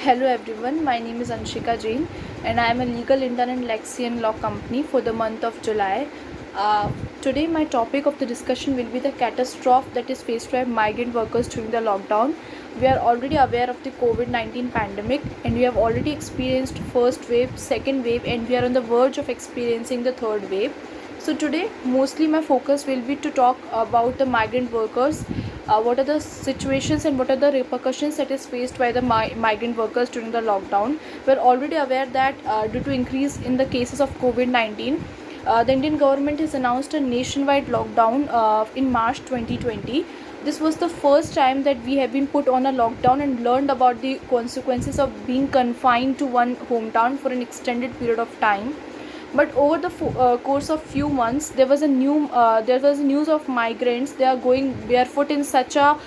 Hello everyone, my name is Anshika Jain and I am a legal intern in Lexian Law Company for the month of July. Today my topic of the discussion will be the catastrophe that is faced by migrant workers during the lockdown. We are already aware of the COVID-19 pandemic and we have already experienced first wave, second wave and we are on the verge of experiencing the third wave. So today mostly my focus will be to talk about the migrant workers, what are the situations and what are the repercussions that is faced by the migrant workers during the lockdown. We're already aware that due to increase in the cases of COVID-19, the Indian government has announced a nationwide lockdown in March 2020. This was the first time that we have been put on a lockdown and learned about the consequences of being confined to one hometown for an extended period of time. But over the course of few months, there was news of migrants. They are going barefoot in such a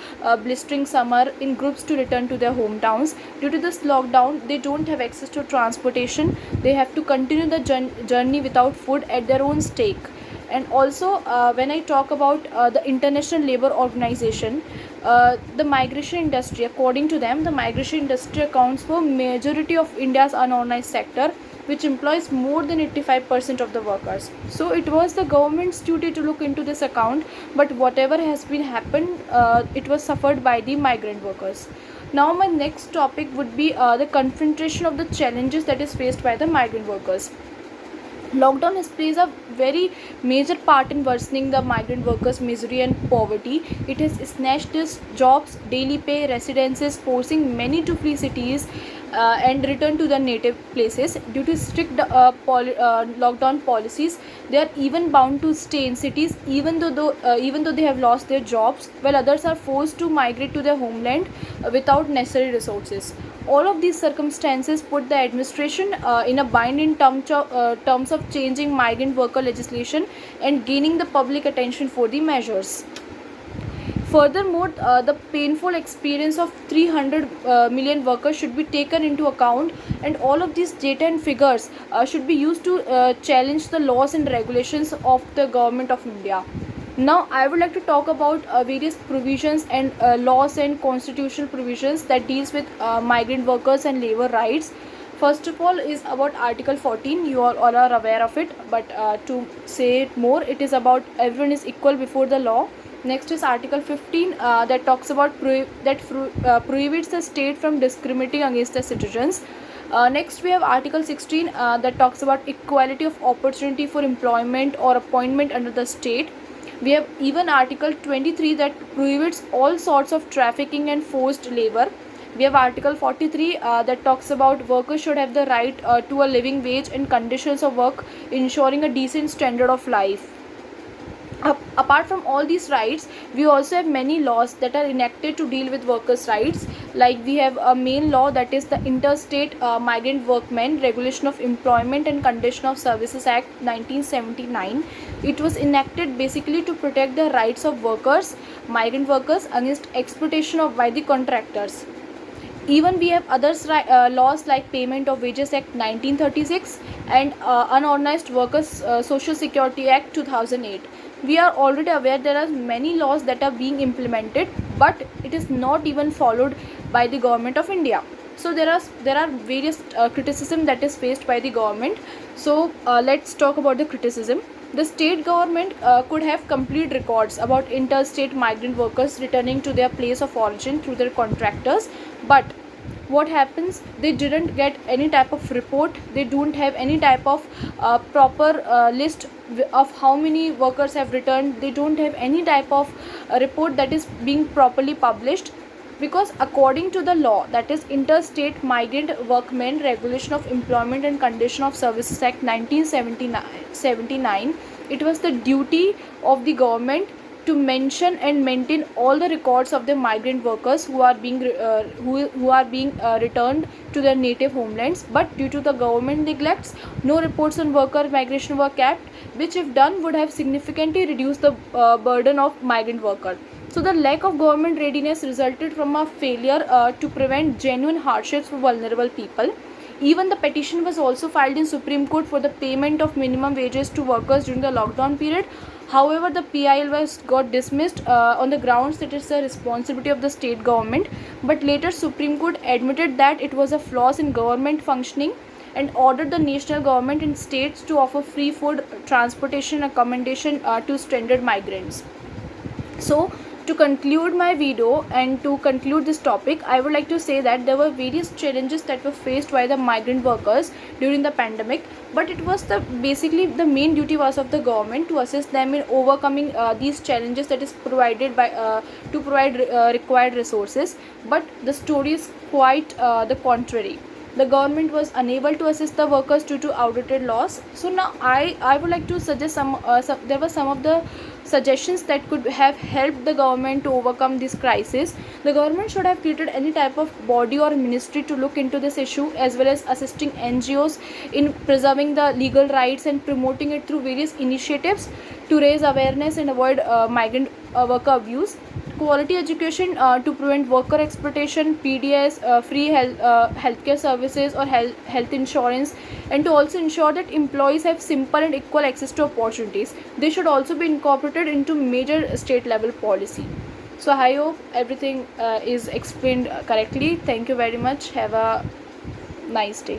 blistering summer in groups to return to their hometowns. Due to this lockdown, they don't have access to transportation. They have to continue the journey without food at their own stake. And also when I talk about the International Labour Organization, the migration industry, according to them, the migration industry accounts for majority of India's unorganized sector, which employs more than 85% of the workers. So it was the government's duty to look into this account, but whatever has been happened, it was suffered by the migrant workers. Now my next topic would be the confrontation of the challenges that is faced by the migrant workers. Lockdown has plays a very major part in worsening the migrant workers' misery and poverty. It has snatched their jobs, daily pay, residences, forcing many to flee cities and return to their native places. Due to strict lockdown policies, they are even bound to stay in cities even though they have lost their jobs, while others are forced to migrate to their homeland without necessary resources. All of these circumstances put the administration in a bind in terms of changing migrant worker legislation and gaining the public attention for the measures. Furthermore, the painful experience of 300 million workers should be taken into account, and all of these data and figures should be used to challenge the laws and regulations of the government of India. Now, I would like to talk about various provisions and laws and constitutional provisions that deals with migrant workers and labor rights. First of all is about Article 14. You all are aware of it, but to say it more, it is about everyone is equal before the law. Next is Article 15 that talks about prohibits the state from discriminating against the citizens. Next we have Article 16 that talks about equality of opportunity for employment or appointment under the state. We have even Article 23 that prohibits all sorts of trafficking and forced labor. We have Article 43 that talks about workers should have the right to a living wage and conditions of work, ensuring a decent standard of life. Apart from all these rights, we also have many laws that are enacted to deal with workers' rights. Like we have a main law, that is the Interstate Migrant Workmen Regulation of Employment and Condition of Services Act 1979. It was enacted basically to protect the rights of workers, migrant workers, against exploitation by the contractors. Even we have other laws like Payment of Wages Act 1936 and Unorganized Workers Social Security Act 2008. We are already aware there are many laws that are being implemented, but it is not even followed by the government of India. So there are various criticism that is faced by the government. So let's talk about the criticism. The state government could have complete records about interstate migrant workers returning to their place of origin through their contractors, but what happens, they didn't get any type of report. They don't have any type of proper list of how many workers have returned. They don't have any type of report that is being properly published, because according to the law, that is Interstate Migrant Workmen Regulation of Employment and Condition of Services Act 1979, it was the duty of the government to mention and maintain all the records of the migrant workers who are being returned to their native homelands. But due to the government neglects, no reports on worker migration were kept, which if done would have significantly reduced the burden of migrant worker. So the lack of government readiness resulted from a failure to prevent genuine hardships for vulnerable people. Even the petition was also filed in Supreme Court for the payment of minimum wages to workers during the lockdown period. However, the PIL was got dismissed on the grounds that it's a responsibility of the state government. But later, Supreme Court admitted that it was a flaws in government functioning and ordered the national government and states to offer free food, transportation, and accommodation to stranded migrants. So, to conclude my video and to conclude this topic, I would like to say that there were various challenges that were faced by the migrant workers during the pandemic, but it was the basically the main duty was of the government to assist them in overcoming these challenges, that is provided by to provide required resources. But the story is quite the contrary. The government was unable to assist the workers due to outdated laws. So now I would like to suggest some there were some of the suggestions that could have helped the government to overcome this crisis. The government should have created any type of body or ministry to look into this issue, as well as assisting NGOs in preserving the legal rights and promoting it through various initiatives to raise awareness and avoid migrant worker abuse. Quality education to prevent worker exploitation, PDS, free healthcare services or health insurance, and to also ensure that employees have simple and equal access to opportunities. They should also be incorporated into major state level policy. So I hope everything is explained correctly. Thank you very much. Have a nice day.